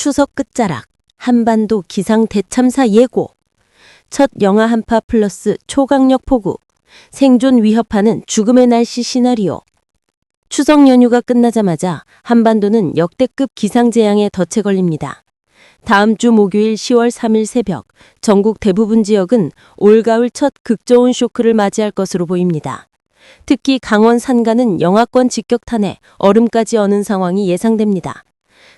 추석 끝자락 한반도 기상 대참사 예고. 첫 영하 한파 플러스 초강력 폭우. 생존 위협하는 죽음의 날씨 시나리오. 추석 연휴가 끝나자마자 한반도는 역대급 기상재앙에 덫에 걸립니다. 다음 주 목요일 10월 3일 새벽 전국 대부분 지역은 올가을 첫 극저온 쇼크를 맞이할 것으로 보입니다. 특히 강원 산간은 영하권 직격탄에 얼음까지 어는 상황이 예상됩니다.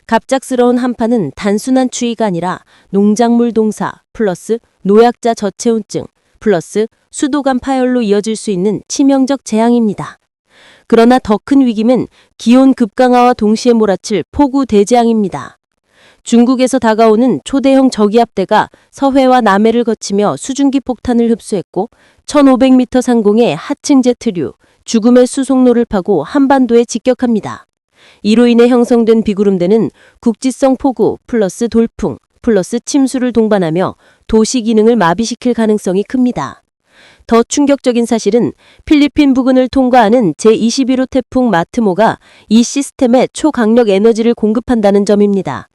갑작스러운 한파는 단순한 추위가 아니라 농작물 동사 플러스 노약자 저체온증 플러스 수도관 파열로 이어질 수 있는 치명적 재앙입니다. 그러나 더 큰 위기는 기온 급강하와 동시에 몰아칠 폭우 대재앙입니다. 중국에서 다가오는 초대형 저기압대가 서해와 남해를 거치며 수증기 폭탄을 흡수했고 1500m 상공의 하층 제트류, 죽음의 수송로를 파고 한반도에 직격합니다. 이로 인해 형성된 비구름대는 국지성 폭우 플러스 돌풍 플러스 침수를 동반하며 도시 기능을 마비시킬 가능성이 큽니다. 더 충격적인 사실은 필리핀 부근을 통과하는 제21호 태풍 마트모가 이 시스템에 초강력 에너지를 공급한다는 점입니다.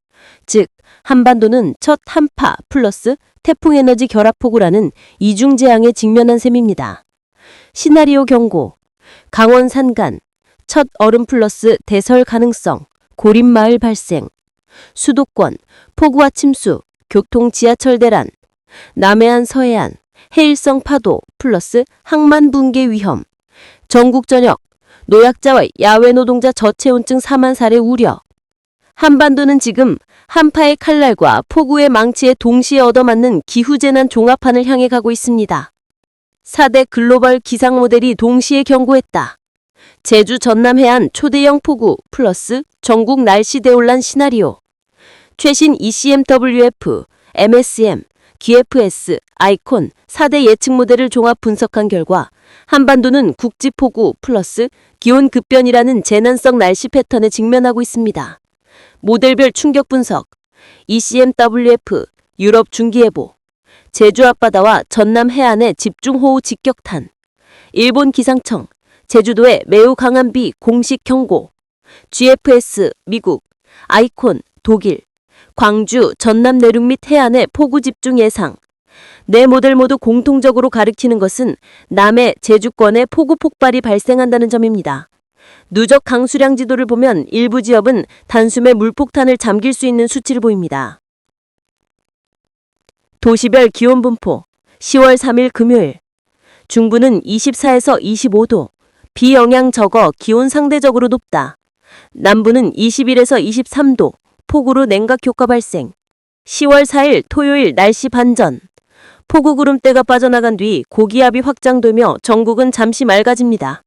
즉, 한반도는 첫 한파 플러스 태풍 에너지 결합폭우라는 이중 재앙에 직면한 셈입니다. 시나리오 경고. 강원 산간 첫 얼음 플러스 대설 가능성, 고립마을 발생. 수도권, 폭우와 침수, 교통 지하철 대란. 남해안 서해안, 해일성 파도 플러스 항만 붕괴 위험. 전국 전역, 노약자와 야외 노동자 저체온증 사망 사례 우려. 한반도는 지금 한파의 칼날과 폭우의 망치에 동시에 얻어맞는 기후재난 종합판을 향해 가고 있습니다. 4대 글로벌 기상 모델이 동시에 경고했다. 제주 전남 해안 초대형 폭우 플러스 전국 날씨 대혼란 시나리오. 최신 ECMWF, MSM, GFS, 아이콘 4대 예측 모델을 종합 분석한 결과 한반도는 국지폭우 플러스 기온 급변이라는 재난성 날씨 패턴에 직면하고 있습니다. 모델별 충격 분석. ECMWF, 유럽 중기예보. 제주 앞바다와 전남 해안의 집중호우 직격탄. 일본 기상청, 제주도에 매우 강한 비 공식 경고. GFS, 미국. 아이콘, 독일. 광주, 전남 내륙 및 해안의 폭우 집중 예상. 네 모델 모두 공통적으로 가리키는 것은 남해, 제주권의 폭우 폭발이 발생한다는 점입니다. 누적 강수량 지도를 보면 일부 지역은 단숨에 물폭탄을 잠길 수 있는 수치를 보입니다. 도시별 기온 분포. 10월 3일 금요일. 중부는 24에서 25도. 비 영향 적어 기온 상대적으로 높다. 남부는 21에서 23도. 폭우로 냉각 효과 발생. 10월 4일 토요일 날씨 반전. 폭우 구름대가 빠져나간 뒤 고기압이 확장되며 전국은 잠시 맑아집니다.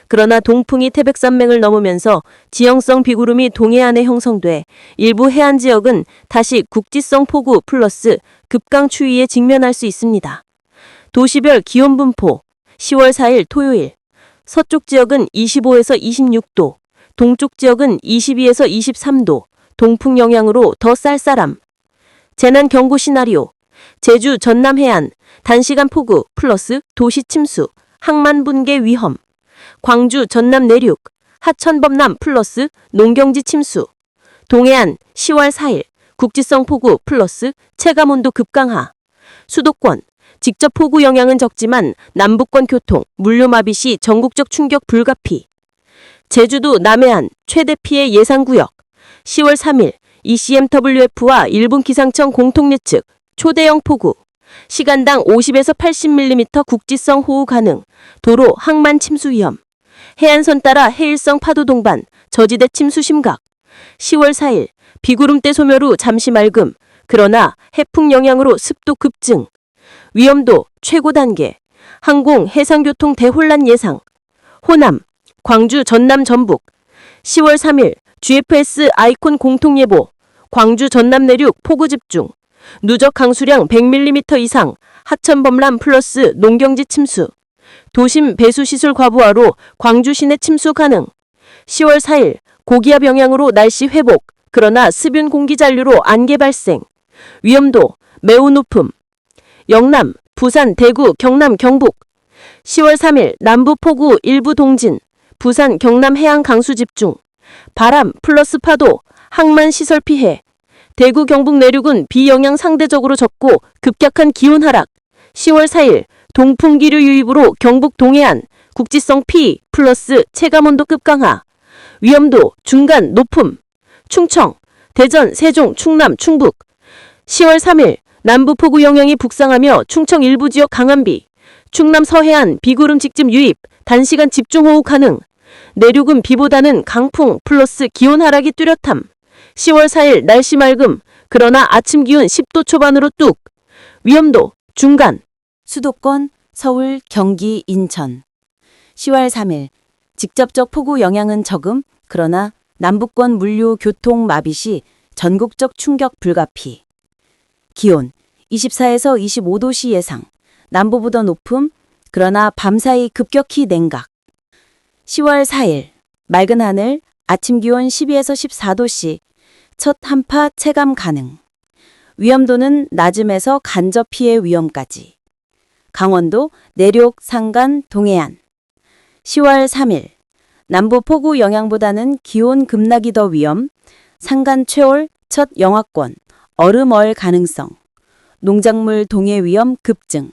그러나 동풍이 태백산맥을 넘으면서 지형성 비구름이 동해안에 형성돼 일부 해안 지역은 다시 국지성 폭우 플러스 급강 추위에 직면할 수 있습니다. 도시별 기온 분포. 10월 4일 토요일. 서쪽 지역은 25에서 26도, 동쪽 지역은 22에서 23도, 동풍 영향으로 더 쌀쌀함. 재난 경고 시나리오. 제주 전남 해안, 단시간 폭우 플러스 도시 침수, 항만 붕괴 위험. 광주 전남 내륙, 하천 범람 플러스 농경지 침수. 동해안 10월 4일, 국지성 폭우 플러스 체감온도 급강하. 수도권, 직접 폭우 영향은 적지만 남부권 교통, 물류마비 시 전국적 충격 불가피. 제주도 남해안 최대 피해 예상구역. 10월 3일 ECMWF와 일본 기상청 공통 예측. 초대형 폭우. 시간당 50에서 80mm 국지성 호우 가능. 도로 항만 침수 위험. 해안선 따라 해일성 파도 동반. 저지대 침수 심각. 10월 4일 비구름대 소멸 후 잠시 맑음. 그러나 해풍 영향으로 습도 급증. 위험도 최고 단계. 항공 해상교통 대혼란 예상. 호남, 광주 전남 전북. 10월 3일 GFS 아이콘 공통예보. 광주 전남 내륙 폭우 집중. 누적 강수량 100mm 이상. 하천 범람 플러스 농경지 침수. 도심 배수시설 과부하로 광주 시내 침수 가능. 10월 4일 고기압 영향으로 날씨 회복. 그러나 습윤 공기 잔류로 안개 발생. 위험도 매우 높음. 영남, 부산, 대구, 경남, 경북. 10월 3일 남부 폭우 일부 동진. 부산, 경남 해안 강수 집중. 바람 플러스 파도, 항만 시설 피해. 대구 경북 내륙은 비영향 상대적으로 적고 급격한 기온 하락. 10월 4일 동풍기류 유입으로 경북 동해안 국지성 P 플러스 체감온도 급강하. 위험도 중간 높음. 충청, 대전, 세종, 충남, 충북. 10월 3일 남부 폭우 영향이 북상하며 충청 일부 지역 강한 비. 충남 서해안 비구름 직집 유입, 단시간 집중호우 가능. 내륙은 비보다는 강풍 플러스 기온 하락이 뚜렷함. 10월 4일 날씨 맑음. 그러나 아침 기온 10도 초반으로 뚝. 위험도 중간. 수도권, 서울, 경기, 인천. 10월 3일 직접적 폭우 영향은 적음. 그러나 남부권 물류 교통 마비 시 전국적 충격 불가피. 기온 24에서 25도씨 예상. 남부보다 높음. 그러나 밤사이 급격히 냉각. 10월 4일 맑은 하늘, 아침 기온 12에서 14도씨. 첫 한파 체감 가능. 위험도는 낮음에서 간접 피해 위험까지. 강원도, 내륙, 산간, 동해안. 10월 3일 남부 폭우 영향보다는 기온 급락이 더 위험. 산간 최올, 첫 영하권, 얼음얼 가능성. 농작물 동해 위험 급증.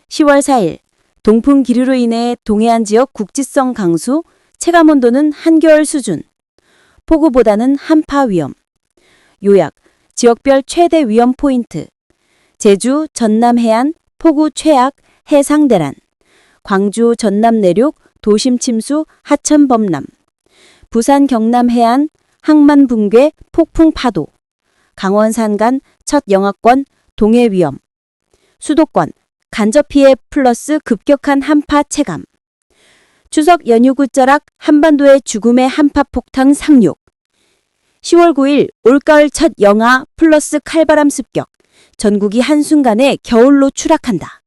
10월 4일 동풍 기류로 인해 동해안 지역 국지성 강수, 체감온도는 한겨울 수준. 폭우보다는 한파 위험. 요약, 지역별 최대 위험 포인트. 제주, 전남 해안, 폭우 최악, 해상 대란. 광주, 전남 내륙, 도심 침수, 하천 범람. 부산, 경남 해안, 항만 붕괴, 폭풍 파도. 강원 산간, 첫 영하권, 동해 위험. 수도권, 간접 피해 플러스 급격한 한파 체감. 추석 연휴 끝자락 한반도의 죽음의 한파 폭탄 상륙. 10월 9일 올가을 첫 영하 플러스 칼바람 습격. 전국이 한순간에 겨울로 추락한다.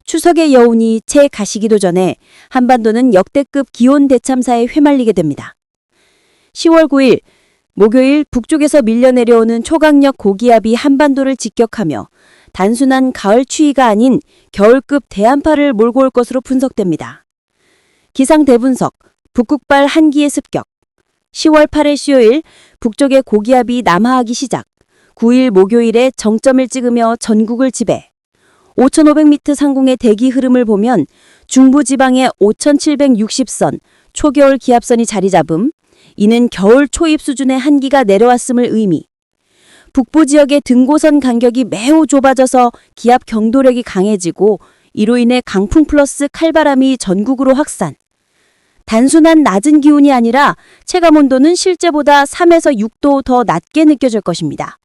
추석의 여운이 채 가시기도 전에 한반도는 역대급 기온 대참사에 휘말리게 됩니다. 10월 9일 목요일 북쪽에서 밀려내려오는 초강력 고기압이 한반도를 직격하며 단순한 가을 추위가 아닌 겨울급 대한파를 몰고 올 것으로 분석됩니다. 기상 대분석, 북극발 한기의 습격. 10월 8일 수요일 북쪽의 고기압이 남하하기 시작. 9일 목요일에 정점을 찍으며 전국을 지배. 5,500m 상공의 대기 흐름을 보면 중부지방에 5,760선, 초겨울 기압선이 자리 잡음. 이는 겨울 초입 수준의 한기가 내려왔음을 의미. 북부 지역의 등고선 간격이 매우 좁아져서 기압 경도력이 강해지고 이로 인해 강풍 플러스 칼바람이 전국으로 확산. 단순한 낮은 기온이 아니라 체감온도는 실제보다 3에서 6도 더 낮게 느껴질 것입니다.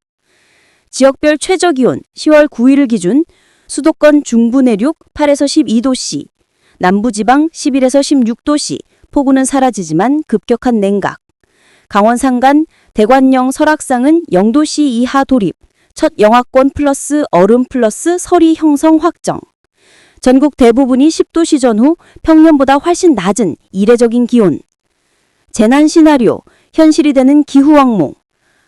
지역별 최저기온 10월 9일을 기준 수도권 중부 내륙 8에서 12도씨, 남부지방 11에서 16도씨, 폭우는 사라지지만 급격한 냉각. 강원 산간, 대관령 설악산은 0도씨 이하 돌입, 첫 영하권 플러스 얼음 플러스 서리 형성 확정. 전국 대부분이 10도씨 전후 평년보다 훨씬 낮은 이례적인 기온. 재난 시나리오, 현실이 되는 기후 악몽.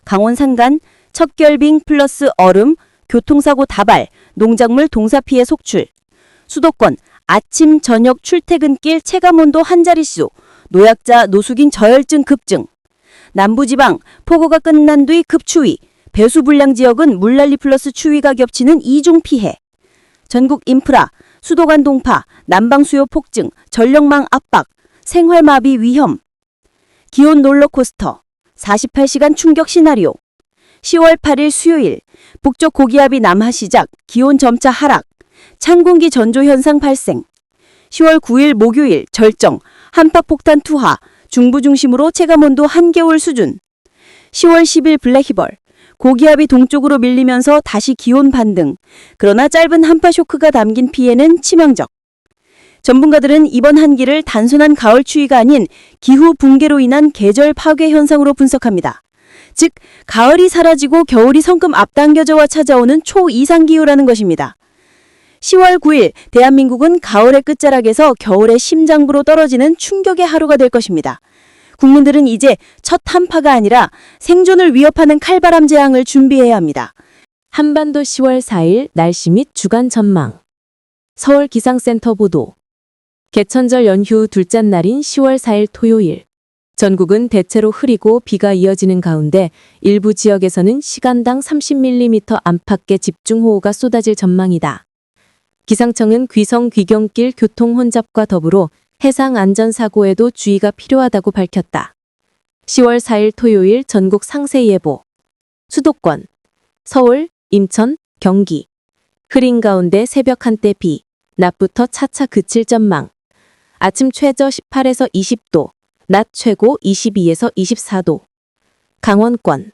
강원 산간, 첫 결빙 플러스 얼음, 교통사고 다발, 농작물 동사 피해 속출. 수도권, 아침, 저녁 출퇴근길 체감온도 한 자릿수, 노약자, 노숙인 저혈증 급증. 남부지방, 폭우가 끝난 뒤 급추위, 배수불량 지역은 물난리 플러스 추위가 겹치는 이중 피해. 전국 인프라, 수도관 동파, 난방수요 폭증, 전력망 압박, 생활마비 위험. 기온 롤러코스터, 48시간 충격 시나리오. 10월 8일 수요일, 북쪽 고기압이 남하 시작, 기온 점차 하락, 찬 공기 전조 현상 발생. 10월 9일 목요일 절정, 한파폭탄 투하, 중부 중심으로 체감온도 한겨울 수준. 10월 10일 블랙히벌, 고기압이 동쪽으로 밀리면서 다시 기온 반등. 그러나 짧은 한파 쇼크가 담긴 피해는 치명적. 전문가들은 이번 한기를 단순한 가을 추위가 아닌 기후 붕괴로 인한 계절 파괴 현상으로 분석합니다. 즉, 가을이 사라지고 겨울이 성큼 앞당겨져와 찾아오는 초이상기후라는 것입니다. 10월 9일 대한민국은 가을의 끝자락에서 겨울의 심장부로 떨어지는 충격의 하루가 될 것입니다. 국민들은 이제 첫 한파가 아니라 생존을 위협하는 칼바람 재앙을 준비해야 합니다. 한반도 10월 4일 날씨 및 주간 전망. 서울기상센터 보도. 개천절 연휴 둘째 날인 10월 4일 토요일. 전국은 대체로 흐리고 비가 이어지는 가운데 일부 지역에서는 시간당 30mm 안팎의 집중호우가 쏟아질 전망이다. 기상청은 귀성 귀경길 교통 혼잡과 더불어 해상 안전사고에도 주의가 필요하다고 밝혔다. 10월 4일 토요일 전국 상세 예보. 수도권, 서울, 인천, 경기. 흐린 가운데 새벽 한때 비, 낮부터 차차 그칠 전망. 아침 최저 18에서 20도, 낮 최고 22에서 24도. 강원권.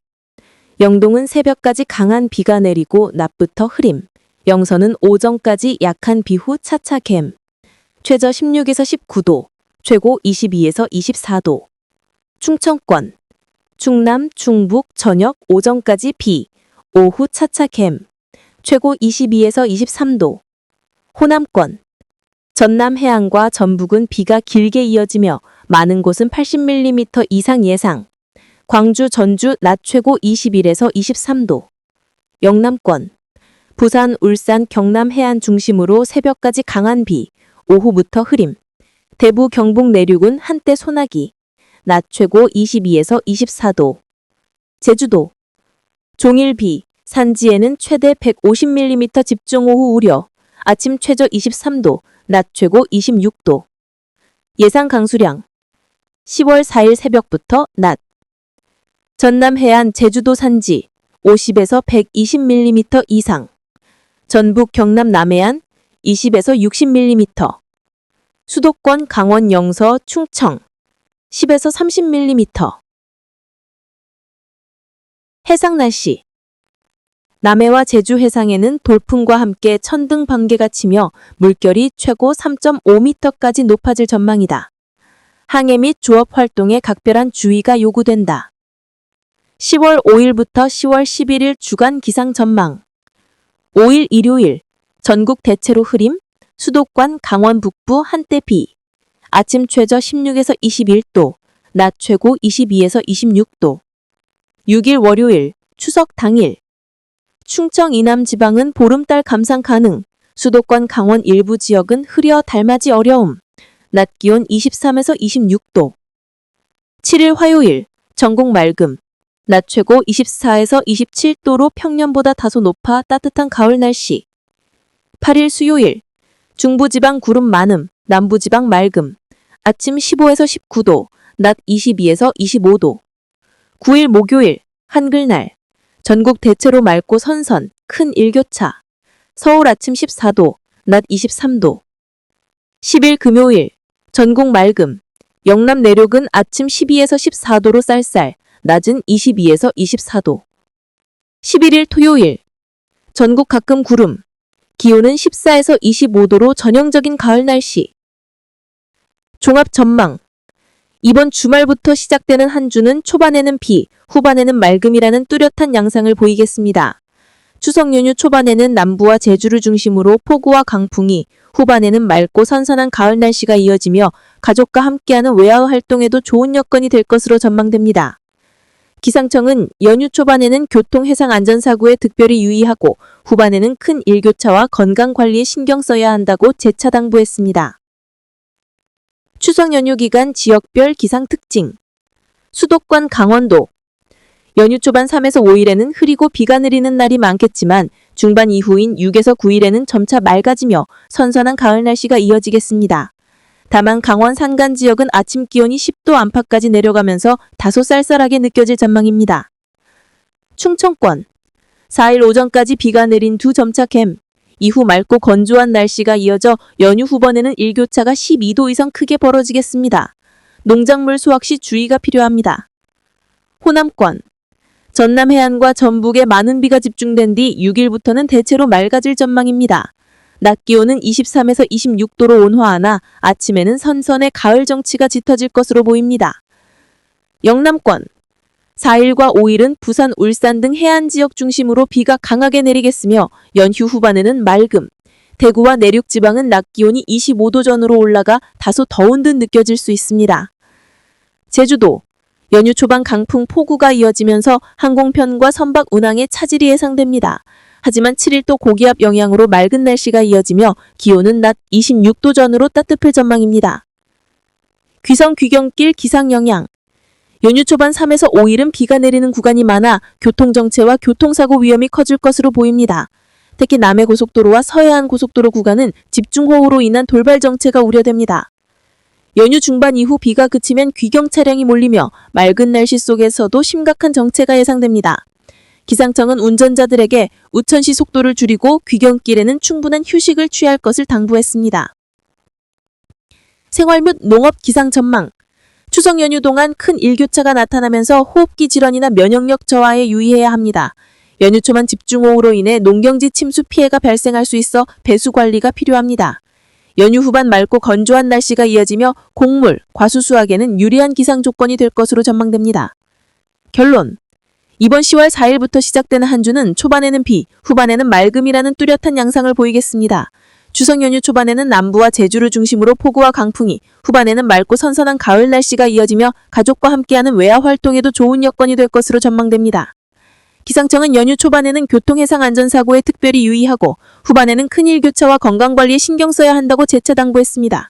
영동은 새벽까지 강한 비가 내리고 낮부터 흐림. 영서는 오전까지 약한 비 후 차차 갬. 최저 16에서 19도, 최고 22에서 24도. 충청권. 충남, 충북 저녁 오전까지 비, 오후 차차 갬. 최고 22에서 23도. 호남권. 전남 해안과 전북은 비가 길게 이어지며 많은 곳은 80mm 이상 예상. 광주, 전주 낮 최고 21에서 23도. 영남권. 부산, 울산, 경남 해안 중심으로 새벽까지 강한 비, 오후부터 흐림. 대부 경북 내륙은 한때 소나기. 낮 최고 22에서 24도. 제주도. 종일 비, 산지에는 최대 150mm 집중호우 우려. 아침 최저 23도, 낮 최고 26도. 예상 강수량. 10월 4일 새벽부터 낮. 전남 해안 제주도 산지 50에서 120mm 이상. 전북 경남 남해안 20에서 60mm. 수도권 강원 영서 충청 10에서 30mm. 해상 날씨. 남해와 제주 해상에는 돌풍과 함께 천둥 번개가 치며 물결이 최고 3.5m까지 높아질 전망이다. 항해 및 조업 활동에 각별한 주의가 요구된다. 10월 5일부터 10월 11일 주간 기상 전망. 5일 일요일 전국 대체로 흐림, 수도권 강원 북부 한때 비. 아침 최저 16에서 21도, 낮 최고 22에서 26도. 6일 월요일 추석 당일. 충청 이남 지방은 보름달 감상 가능. 수도권 강원 일부 지역은 흐려 달맞이 어려움. 낮 기온 23에서 26도. 7일 화요일 전국 맑음. 낮 최고 24에서 27도로 평년보다 다소 높아 따뜻한 가을 날씨. 8일 수요일 중부지방 구름 많음, 남부지방 맑음. 아침 15에서 19도, 낮 22에서 25도. 9일 목요일 한글날. 전국 대체로 맑고 선선, 큰 일교차. 서울 아침 14도, 낮 23도. 10일 금요일 전국 맑음. 영남 내륙은 아침 12에서 14도로 쌀쌀, 낮은 22에서 24도. 11일 토요일 전국 가끔 구름. 기온은 14에서 25도로 전형적인 가을 날씨. 종합 전망. 이번 주말부터 시작되는 한 주는 초반에는 비, 후반에는 맑음이라는 뚜렷한 양상을 보이겠습니다. 추석 연휴 초반에는 남부와 제주를 중심으로 폭우와 강풍이, 후반에는 맑고 선선한 가을 날씨가 이어지며 가족과 함께하는 외야 활동에도 좋은 여건이 될 것으로 전망됩니다. 기상청은 연휴 초반에는 교통 해상 안전사고에 특별히 유의하고 후반에는 큰 일교차와 건강관리에 신경 써야 한다고 재차 당부했습니다. 추석 연휴 기간 지역별 기상 특징. 수도권 강원도. 연휴 초반 3에서 5일에는 흐리고 비가 내리는 날이 많겠지만 중반 이후인 6에서 9일에는 점차 맑아지며 선선한 가을 날씨가 이어지겠습니다. 다만 강원 산간 지역은 아침 기온이 10도 안팎까지 내려가면서 다소 쌀쌀하게 느껴질 전망입니다. 충청권. 4일 오전까지 비가 내린 두 점차 갬. 이후 맑고 건조한 날씨가 이어져 연휴 후반에는 일교차가 12도 이상 크게 벌어지겠습니다. 농작물 수확 시 주의가 필요합니다. 호남권. 전남 해안과 전북에 많은 비가 집중된 뒤 6일부터는 대체로 맑아질 전망입니다. 낮 기온은 23에서 26도로 온화하나 아침에는 선선의 가을 정취가 짙어질 것으로 보입니다. 영남권. 4일과 5일은 부산, 울산 등 해안 지역 중심으로 비가 강하게 내리겠으며 연휴 후반에는 맑음. 대구와 내륙 지방은 낮 기온이 25도 전후로 올라가 다소 더운 듯 느껴질 수 있습니다. 제주도. 연휴 초반 강풍 폭우가 이어지면서 항공편과 선박 운항에 차질이 예상됩니다. 하지만 7일 또 고기압 영향으로 맑은 날씨가 이어지며 기온은 낮 26도 전후로 따뜻할 전망입니다. 귀성 귀경길 기상 영향. 연휴 초반 3에서 5일은 비가 내리는 구간이 많아 교통정체와 교통사고 위험이 커질 것으로 보입니다. 특히 남해고속도로와 서해안 고속도로 구간은 집중호우로 인한 돌발 정체가 우려됩니다. 연휴 중반 이후 비가 그치면 귀경 차량이 몰리며 맑은 날씨 속에서도 심각한 정체가 예상됩니다. 기상청은 운전자들에게 우천시 속도를 줄이고 귀경길에는 충분한 휴식을 취할 것을 당부했습니다. 생활 및 농업 기상 전망. 추석 연휴 동안 큰 일교차가 나타나면서 호흡기 질환이나 면역력 저하에 유의해야 합니다. 연휴 초반 집중호우로 인해 농경지 침수 피해가 발생할 수 있어 배수 관리가 필요합니다. 연휴 후반 맑고 건조한 날씨가 이어지며 곡물, 과수 수확에는 유리한 기상 조건이 될 것으로 전망됩니다. 결론. 이번 10월 4일부터 시작되는 한 주는 초반에는 비, 후반에는 맑음이라는 뚜렷한 양상을 보이겠습니다. 추석 연휴 초반에는 남부와 제주를 중심으로 폭우와 강풍이, 후반에는 맑고 선선한 가을 날씨가 이어지며 가족과 함께하는 외야 활동에도 좋은 여건이 될 것으로 전망됩니다. 기상청은 연휴 초반에는 교통해상안전사고에 특별히 유의하고 후반에는 큰 일교차와 건강관리에 신경 써야 한다고 재차 당부했습니다.